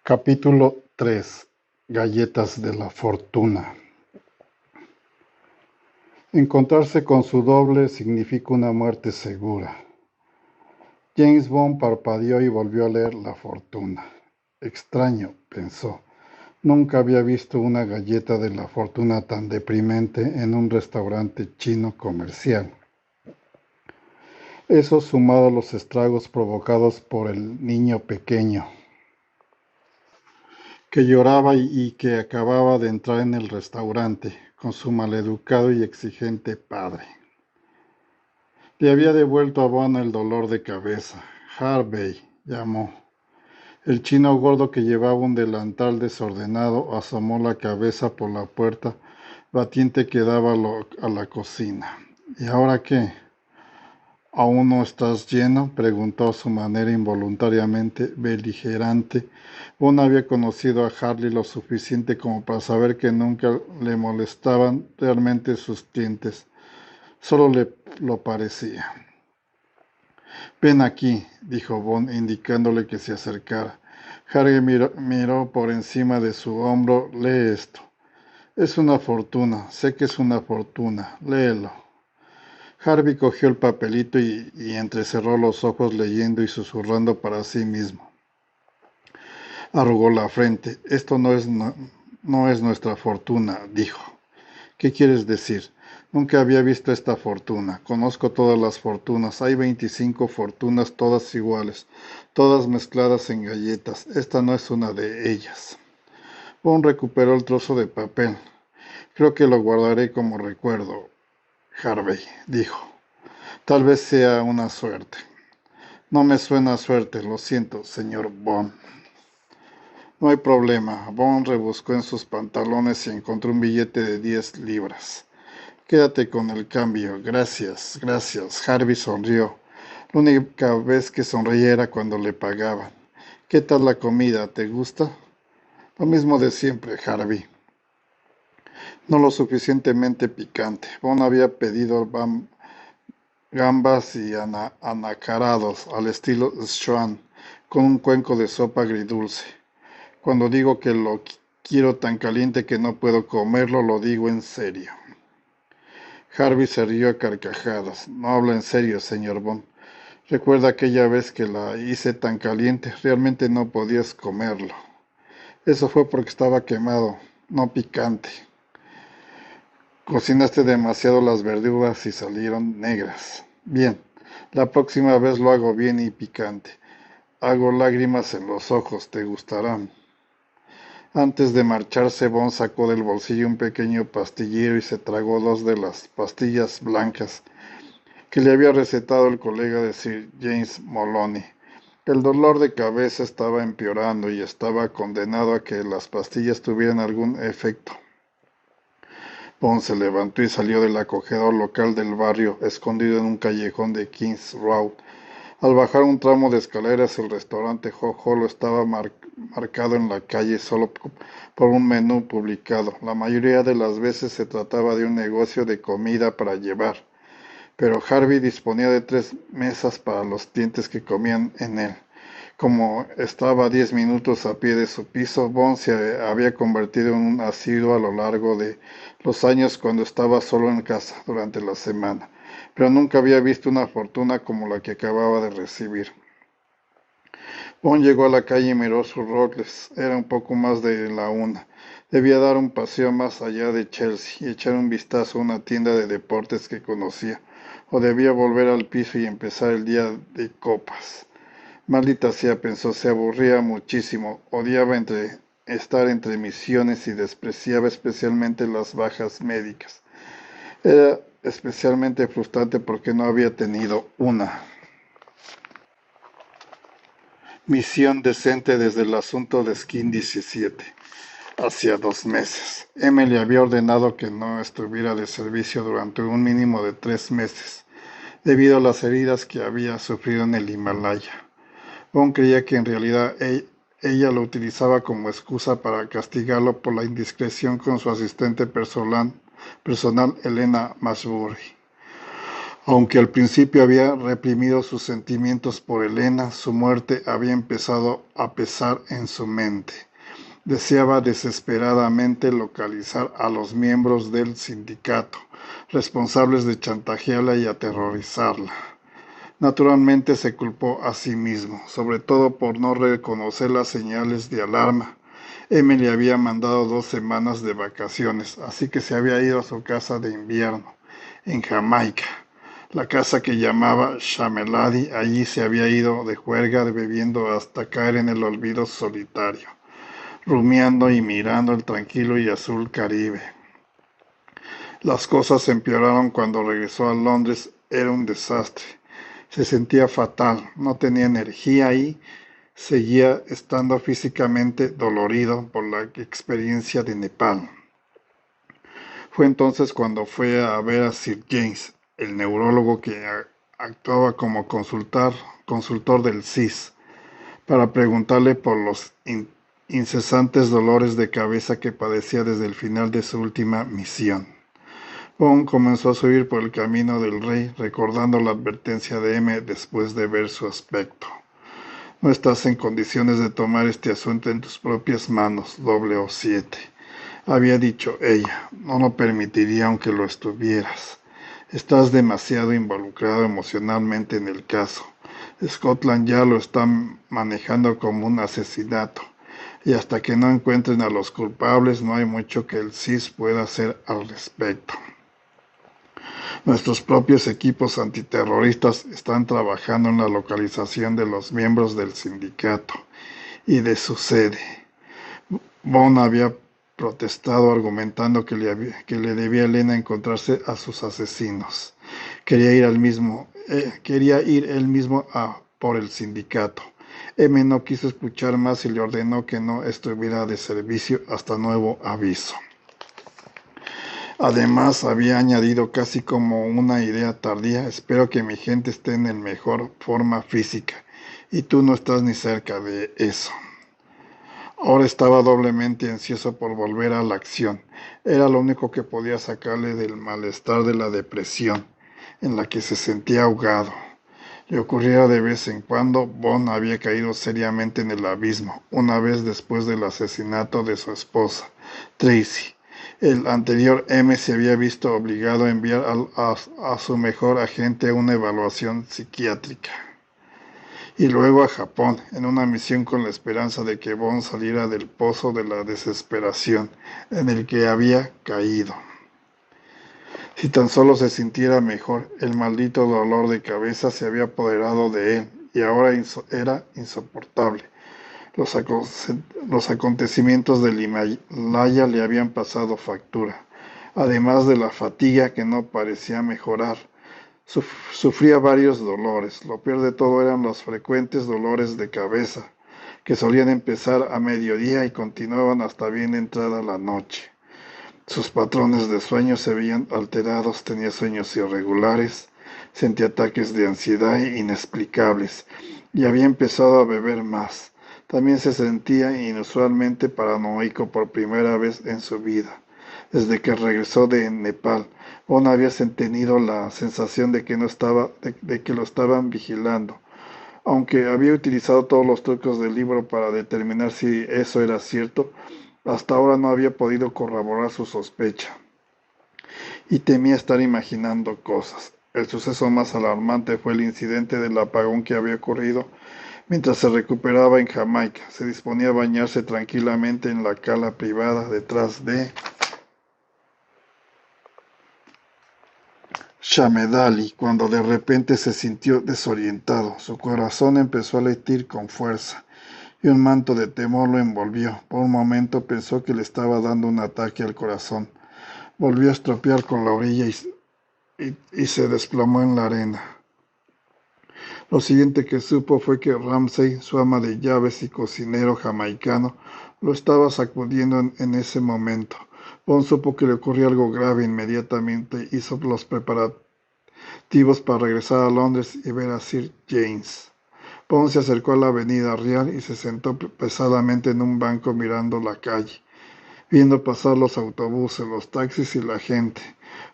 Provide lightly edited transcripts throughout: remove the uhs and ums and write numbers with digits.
Capítulo 3. Galletas de la fortuna. Encontrarse con su doble significa una muerte segura. James Bond parpadeó y volvió a leer La fortuna. Extraño, pensó. Nunca había visto una galleta de la fortuna tan deprimente en un restaurante chino comercial. Eso sumado a los estragos provocados por el niño pequeño que lloraba y que acababa de entrar en el restaurante con su maleducado y exigente padre. Le había devuelto a Bond el dolor de cabeza. Harvey, llamó. El chino gordo, que llevaba un delantal desordenado, asomó la cabeza por la puerta batiente que daba a la cocina. ¿Y ahora qué? ¿Aún no estás lleno?, preguntó a su manera involuntariamente beligerante. Bond había conocido a Harley lo suficiente como para saber que nunca le molestaban realmente sus dientes. Solo lo parecía. Ven aquí, dijo Bond, indicándole que se acercara. Harley miró por encima de su hombro. Lee esto. Es una fortuna, sé que es una fortuna. Léelo. Harvey cogió el papelito y entrecerró los ojos leyendo y susurrando para sí mismo. Arrugó la frente. Esto no es nuestra fortuna, dijo. ¿Qué quieres decir? Nunca había visto esta fortuna. Conozco todas las fortunas. Hay 25 fortunas, todas iguales, todas mezcladas en galletas. Esta no es una de ellas. Bond recuperó el trozo de papel. Creo que lo guardaré como recuerdo, Harvey, dijo. Tal vez sea una suerte. No me suena a suerte, lo siento, señor Bond. No hay problema. Bond rebuscó en sus pantalones y encontró un billete de 10 libras. Quédate con el cambio. Gracias, gracias. Harvey sonrió. La única vez que sonreía era cuando le pagaban. ¿Qué tal la comida? ¿Te gusta? Lo mismo de siempre, Harvey. No lo suficientemente picante. Bond había pedido gambas y anacarados al estilo Schwan, con un cuenco de sopa agridulce. Cuando digo que lo quiero tan caliente que no puedo comerlo, lo digo en serio. Harvey se rió a carcajadas. No hablo en serio, señor Bond. Recuerda aquella vez que la hice tan caliente, realmente no podías comerlo. Eso fue porque estaba quemado, no picante. Cocinaste demasiado las verduras y salieron negras. Bien, la próxima vez lo hago bien y picante. Hago lágrimas en los ojos, te gustarán. Antes de marcharse, Bond sacó del bolsillo un pequeño pastillero y se tragó 2 de las pastillas blancas que le había recetado el colega de Sir James Moloney. El dolor de cabeza estaba empeorando y estaba condenado a que las pastillas tuvieran algún efecto. Bond se levantó y salió del acogedor local del barrio, escondido en un callejón de King's Road. Al bajar un tramo de escaleras, el restaurante Ho-Holo estaba marcado en la calle solo por un menú publicado. La mayoría de las veces se trataba de un negocio de comida para llevar, pero Harvey disponía de 3 mesas para los clientes que comían en él. Como estaba a 10 minutos a pie de su piso, Bond se había convertido en un asiduo a lo largo de los años cuando estaba solo en casa durante la semana, pero nunca había visto una fortuna como la que acababa de recibir. Bond llegó a la calle y miró sus relojes. Era un poco más de la 1. Debía dar un paseo más allá de Chelsea y echar un vistazo a una tienda de deportes que conocía, o debía volver al piso y empezar el día de copas. Maldita sea, pensó, se aburría muchísimo, odiaba estar entre misiones y despreciaba especialmente las bajas médicas. Era especialmente frustrante porque no había tenido una misión decente desde el asunto de Skin 17, hacía 2 meses. Emily había ordenado que no estuviera de servicio durante un mínimo de 3 meses, debido a las heridas que había sufrido en el Himalaya. Bond creía que en realidad ella lo utilizaba como excusa para castigarlo por la indiscreción con su asistente personal Elena Masbury. Aunque al principio había reprimido sus sentimientos por Elena, su muerte había empezado a pesar en su mente. Deseaba desesperadamente localizar a los miembros del sindicato, responsables de chantajearla y aterrorizarla. Naturalmente se culpó a sí mismo, sobre todo por no reconocer las señales de alarma. Emily había mandado 2 semanas de vacaciones, así que se había ido a su casa de invierno, en Jamaica. La casa que llamaba Shamelady, allí se había ido de juerga bebiendo hasta caer en el olvido solitario, rumiando y mirando el tranquilo y azul Caribe. Las cosas empeoraron cuando regresó a Londres, era un desastre. Se sentía fatal, no tenía energía y seguía estando físicamente dolorido por la experiencia de Nepal. Fue entonces cuando fue a ver a Sir James, el neurólogo que actuaba como consultor del CIS, para preguntarle por los incesantes dolores de cabeza que padecía desde el final de su última misión. Bond comenzó a subir por el camino del rey, recordando la advertencia de M después de ver su aspecto. No estás en condiciones de tomar este asunto en tus propias manos, 007, había dicho ella. No lo permitiría aunque lo estuvieras. Estás demasiado involucrado emocionalmente en el caso. Scotland ya lo está manejando como un asesinato, y hasta que no encuentren a los culpables no hay mucho que el CIS pueda hacer al respecto. Nuestros propios equipos antiterroristas están trabajando en la localización de los miembros del sindicato y de su sede. Bond había protestado argumentando que le debía a Elena encontrarse a sus asesinos. Quería ir él mismo por el sindicato. M no quiso escuchar más y le ordenó que no estuviera de servicio hasta nuevo aviso. Además, había añadido casi como una idea tardía: espero que mi gente esté en la mejor forma física, y tú no estás ni cerca de eso. Ahora estaba doblemente ansioso por volver a la acción. Era lo único que podía sacarle del malestar de la depresión, en la que se sentía ahogado. Le ocurría de vez en cuando. Bond había caído seriamente en el abismo, una vez después del asesinato de su esposa, Tracy. El anterior M se había visto obligado a enviar a su mejor agente a una evaluación psiquiátrica, y luego a Japón, en una misión con la esperanza de que Bond saliera del pozo de la desesperación en el que había caído. Si tan solo se sintiera mejor. El maldito dolor de cabeza se había apoderado de él, y ahora era insoportable. Los acontecimientos del Himalaya le habían pasado factura, además de la fatiga que no parecía mejorar. Sufría varios dolores. Lo peor de todo eran los frecuentes dolores de cabeza, que solían empezar a mediodía y continuaban hasta bien entrada la noche. Sus patrones de sueño se veían alterados, tenía sueños irregulares, sentía ataques de ansiedad inexplicables, y había empezado a beber más. También se sentía inusualmente paranoico por primera vez en su vida. Desde que regresó de Nepal, Bond había tenido la sensación de que lo estaban vigilando. Aunque había utilizado todos los trucos del libro para determinar si eso era cierto, hasta ahora no había podido corroborar su sospecha, y temía estar imaginando cosas. El suceso más alarmante fue el incidente del apagón que había ocurrido mientras se recuperaba en Jamaica. Se disponía a bañarse tranquilamente en la cala privada detrás de Shamedali, cuando de repente se sintió desorientado. Su corazón empezó a latir con fuerza, y un manto de temor lo envolvió. Por un momento pensó que le estaba dando un ataque al corazón. Volvió a estropear con la orilla y se desplomó en la arena. Lo siguiente que supo fue que Ramsay, su ama de llaves y cocinero jamaicano, lo estaba sacudiendo en ese momento. Bond supo que le ocurría algo grave. Inmediatamente hizo los preparativos para regresar a Londres y ver a Sir James. Bond se acercó a la avenida Real y se sentó pesadamente en un banco mirando la calle. viendo pasar los autobuses, los taxis y la gente.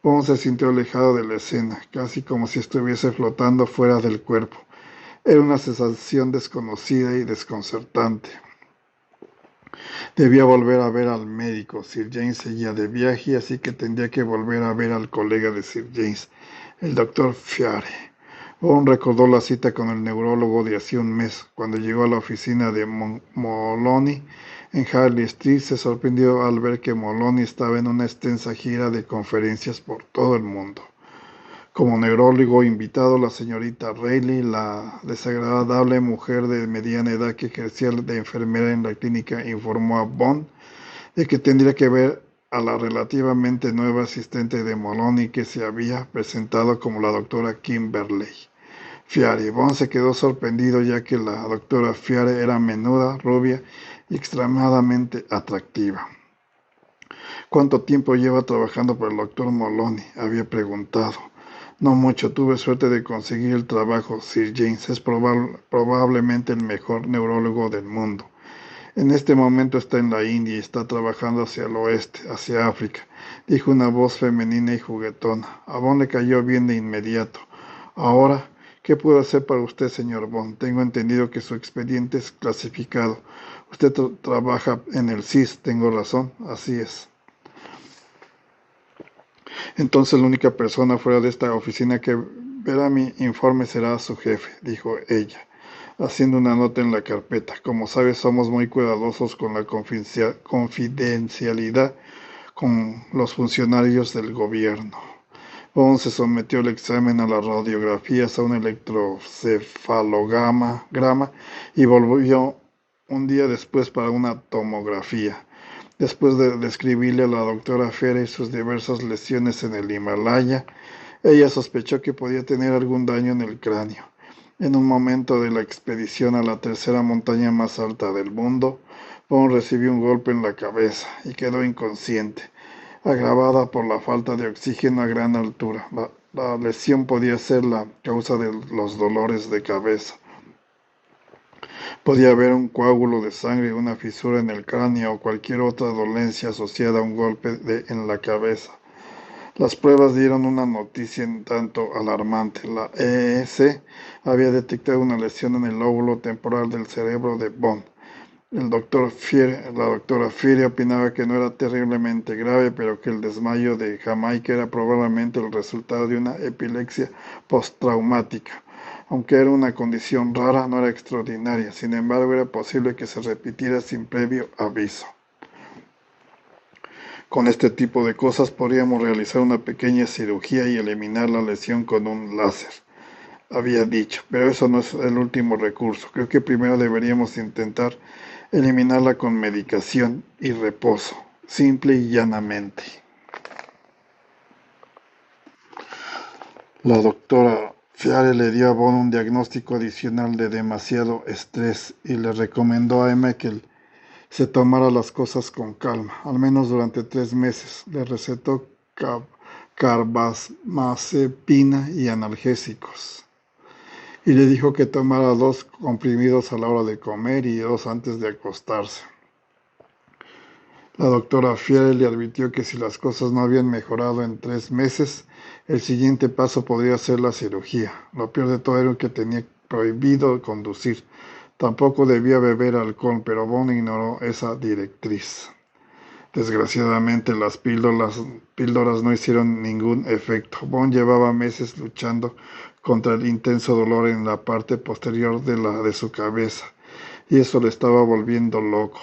Bond se sintió alejado de la escena, casi como si estuviese flotando fuera del cuerpo. Era una sensación desconocida y desconcertante. Debía volver a ver al médico. Sir James seguía de viaje, así que tendría que volver a ver al colega de Sir James, el doctor Fiare. Bond recordó la cita con el neurólogo de hacía un mes. Cuando llegó a la oficina de Moloney en Harley Street, se sorprendió al ver que Moloney estaba en una extensa gira de conferencias por todo el mundo. Como neurólogo invitado, la señorita Reilly, la desagradable mujer de mediana edad que ejercía de enfermera en la clínica, informó a Bond de que tendría que ver a la relativamente nueva asistente de Moloney que se había presentado como la doctora Kimberley Fiare. Bond se quedó sorprendido ya que la doctora Fiare era menuda, rubia y extremadamente atractiva. ¿Cuánto tiempo lleva trabajando para el doctor Moloney?, había preguntado. No mucho, tuve suerte de conseguir el trabajo. Sir James es probablemente el mejor neurólogo del mundo. En este momento está en la India y está trabajando hacia el oeste, hacia África, dijo una voz femenina y juguetona. A Bond le cayó bien de inmediato. Ahora, ¿qué puedo hacer para usted, señor Bond? Tengo entendido que su expediente es clasificado. Usted trabaja en el CIS, ¿tengo razón? Así es. Entonces la única persona fuera de esta oficina que verá mi informe será su jefe, dijo ella, haciendo una nota en la carpeta. Como sabes, somos muy cuidadosos con la confidencialidad con los funcionarios del gobierno. Bond se sometió al examen, a las radiografías, a un electrocefalograma y volvió un día después para una tomografía. Después de describirle a la doctora Fiare sus diversas lesiones en el Himalaya, ella sospechó que podía tener algún daño en el cráneo. En un momento de la expedición a la tercera montaña más alta del mundo, Bond recibió un golpe en la cabeza y quedó inconsciente, agravada por la falta de oxígeno a gran altura. La lesión podía ser la causa de los dolores de cabeza. Podía haber un coágulo de sangre, una fisura en el cráneo o cualquier otra dolencia asociada a un golpe en la cabeza. Las pruebas dieron una noticia en tanto alarmante. La EEC había detectado una lesión en el lóbulo temporal del cerebro de Bond. La doctora Fiere opinaba que no era terriblemente grave, pero que el desmayo de Jamaica era probablemente el resultado de una epilepsia postraumática. Aunque era una condición rara, no era extraordinaria. Sin embargo, era posible que se repitiera sin previo aviso. Con este tipo de cosas podríamos realizar una pequeña cirugía y eliminar la lesión con un láser, había dicho, pero eso no es el último recurso. Creo que primero deberíamos intentar eliminarla con medicación y reposo, simple y llanamente. La doctora Fiare le dio a Bond un diagnóstico adicional de demasiado estrés y le recomendó a Emma que se tomara las cosas con calma, al menos durante 3 meses. Le recetó carbamazepina y analgésicos. Y le dijo que tomara 2 comprimidos a la hora de comer y 2 antes de acostarse. La doctora Fiere le advirtió que si las cosas no habían mejorado en 3 meses, el siguiente paso podría ser la cirugía. Lo peor de todo era que tenía prohibido conducir. Tampoco debía beber alcohol, pero Bond ignoró esa directriz. Desgraciadamente, las píldoras no hicieron ningún efecto. Bond llevaba meses luchando contra el intenso dolor en la parte posterior de su cabeza, y eso le estaba volviendo loco.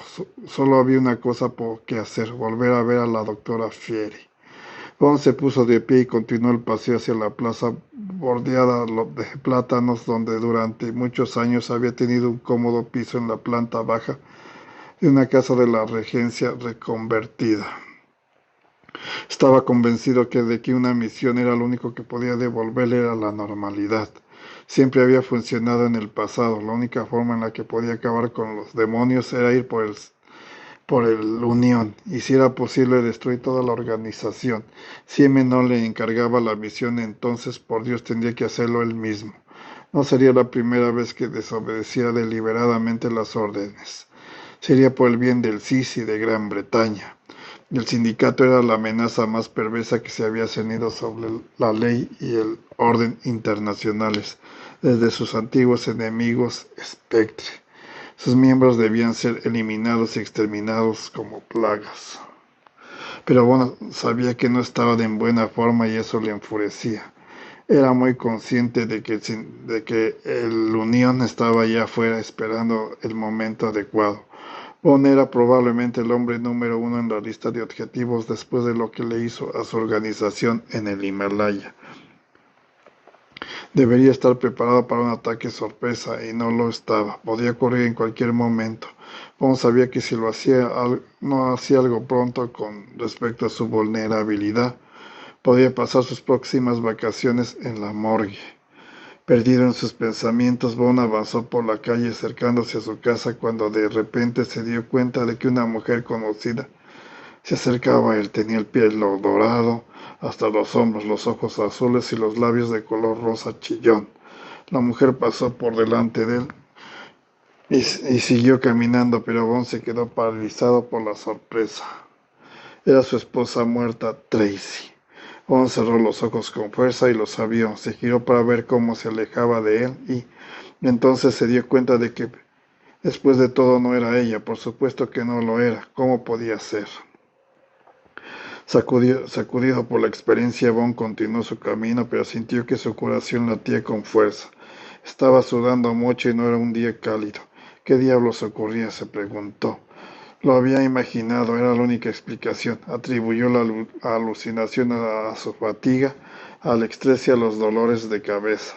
Solo había una cosa que hacer, volver a ver a la doctora Fiere. Bond se puso de pie y continuó el paseo hacia la plaza bordeada de plátanos, donde durante muchos años había tenido un cómodo piso en la planta baja de una casa de la regencia reconvertida. Estaba convencido de que una misión era lo único que podía devolverle a la normalidad. Siempre había funcionado en el pasado. La única forma en la que podía acabar con los demonios era ir por el Unión, y si era posible destruir toda la organización. Si M no le encargaba la misión, entonces por Dios tendría que hacerlo él mismo. No sería la primera vez que desobedecía deliberadamente las órdenes. Sería por el bien del CIS y de Gran Bretaña. El sindicato era la amenaza más perversa que se había cernido sobre la ley y el orden internacionales, desde sus antiguos enemigos Spectre. Sus miembros debían ser eliminados y exterminados como plagas. Pero bueno, sabía que no estaban en buena forma y eso le enfurecía. Era muy consciente de que el Unión estaba allá afuera esperando el momento adecuado. Bond era probablemente el hombre número uno en la lista de objetivos después de lo que le hizo a su organización en el Himalaya. Debería estar preparado para un ataque sorpresa y no lo estaba. Podía ocurrir en cualquier momento. Bond sabía que si no hacía algo pronto con respecto a su vulnerabilidad, podía pasar sus próximas vacaciones en la morgue. Perdido en sus pensamientos, Bond avanzó por la calle acercándose a su casa cuando de repente se dio cuenta de que una mujer conocida se acercaba a él. Tenía el pelo dorado hasta los hombros, los ojos azules y los labios de color rosa chillón. La mujer pasó por delante de él y siguió caminando, pero Bond se quedó paralizado por la sorpresa. Era su esposa muerta, Tracy. Bond cerró los ojos con fuerza y los abrió. Se giró para ver cómo se alejaba de él y entonces se dio cuenta de que después de todo no era ella. Por supuesto que no lo era. ¿Cómo podía ser? Sacudido por la experiencia, Bond continuó su camino, pero sintió que su corazón latía con fuerza. Estaba sudando mucho y no era un día cálido. ¿Qué diablos ocurría?, se preguntó. Lo había imaginado, era la única explicación. Atribuyó la alucinación a su fatiga, al estrés y a los dolores de cabeza.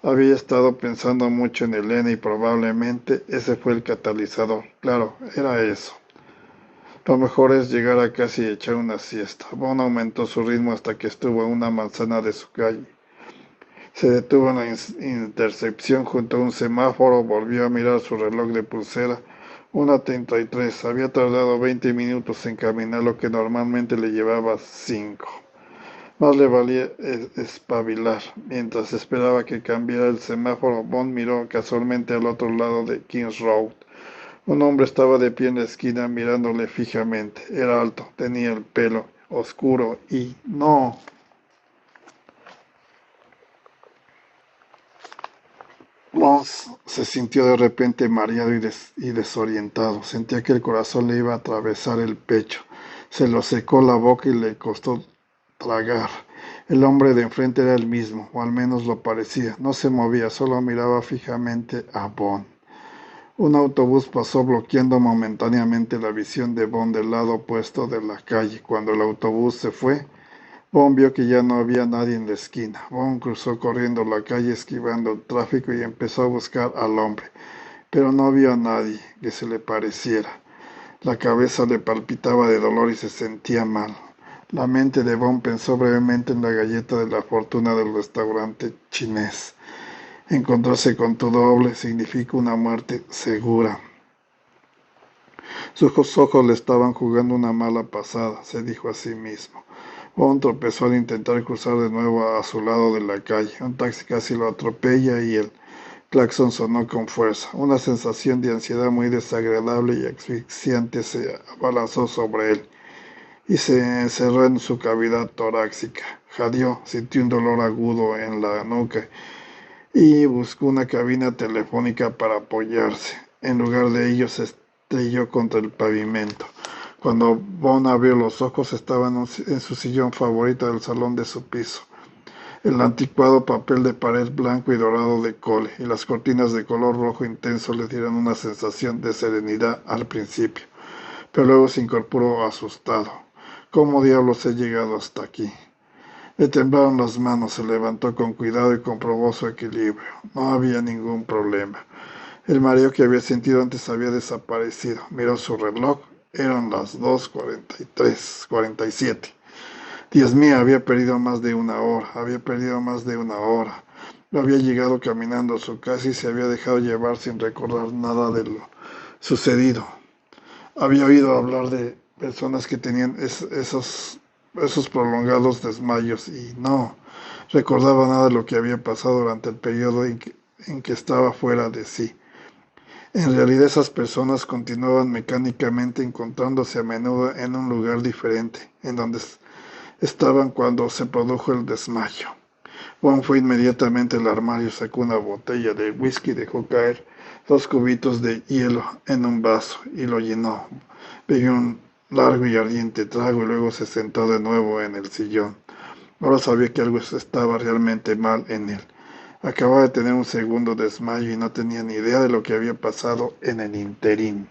Había estado pensando mucho en Elena y probablemente ese fue el catalizador. Claro, era eso. Lo mejor es llegar a casa y echar una siesta. Bond aumentó su ritmo hasta que estuvo a una manzana de su calle. Se detuvo en la intersección junto a un semáforo, volvió a mirar su reloj de pulsera. 1:33. Había tardado 20 minutos en caminar lo que normalmente le llevaba 5. Más le valía espabilar. Mientras esperaba que cambiara el semáforo, Bond miró casualmente al otro lado de Kings Road. Un hombre estaba de pie en la esquina mirándole fijamente. Era alto, tenía el pelo oscuro y no. Mons se sintió de repente mareado y desorientado. Sentía que el corazón le iba a atravesar el pecho. Se lo secó la boca y le costó tragar. El hombre de enfrente era el mismo, o al menos lo parecía. No se movía, solo miraba fijamente a Bond. Un autobús pasó bloqueando momentáneamente la visión de Bond del lado opuesto de la calle. Cuando el autobús se fue, Bond vio que ya no había nadie en la esquina. Bond cruzó corriendo la calle esquivando el tráfico y empezó a buscar al hombre, pero no vio a nadie que se le pareciera. La cabeza le palpitaba de dolor y se sentía mal. La mente de Bond pensó brevemente en la galleta de la fortuna del restaurante chinés. Encontrarse con tu doble significa una muerte segura. Sus ojos le estaban jugando una mala pasada, se dijo a sí mismo. Bond tropezó al intentar cruzar de nuevo a su lado de la calle. Un taxi casi lo atropella y el claxon sonó con fuerza. Una sensación de ansiedad muy desagradable y asfixiante se abalanzó sobre él y se encerró en su cavidad torácica. Jadeó, sintió un dolor agudo en la nuca y buscó una cabina telefónica para apoyarse. En lugar de ello, se estrelló contra el pavimento. Cuando Bond abrió los ojos, estaba en su sillón favorito del salón de su piso. El anticuado papel de pared blanco y dorado de Cole y las cortinas de color rojo intenso le dieron una sensación de serenidad al principio, pero luego se incorporó asustado. ¿Cómo diablos he llegado hasta aquí? Le temblaron las manos, se levantó con cuidado y comprobó su equilibrio. No había ningún problema. El mareo que había sentido antes había desaparecido. Miró su reloj. Eran las 2:47. Dios mío, había perdido más de una hora. Lo había llegado caminando a su casa y se había dejado llevar sin recordar nada de lo sucedido. Había oído hablar de personas que tenían esos prolongados desmayos y no recordaba nada de lo que había pasado durante el periodo en que estaba fuera de sí. En realidad esas personas continuaban mecánicamente encontrándose a menudo en un lugar diferente, en donde estaban cuando se produjo el desmayo. Juan fue inmediatamente al armario, sacó una botella de whisky y dejó caer 2 cubitos de hielo en un vaso y lo llenó. Bebió un largo y ardiente trago y luego se sentó de nuevo en el sillón. Ahora sabía que algo estaba realmente mal en él. Acababa de tener un segundo desmayo y no tenía ni idea de lo que había pasado en el interín.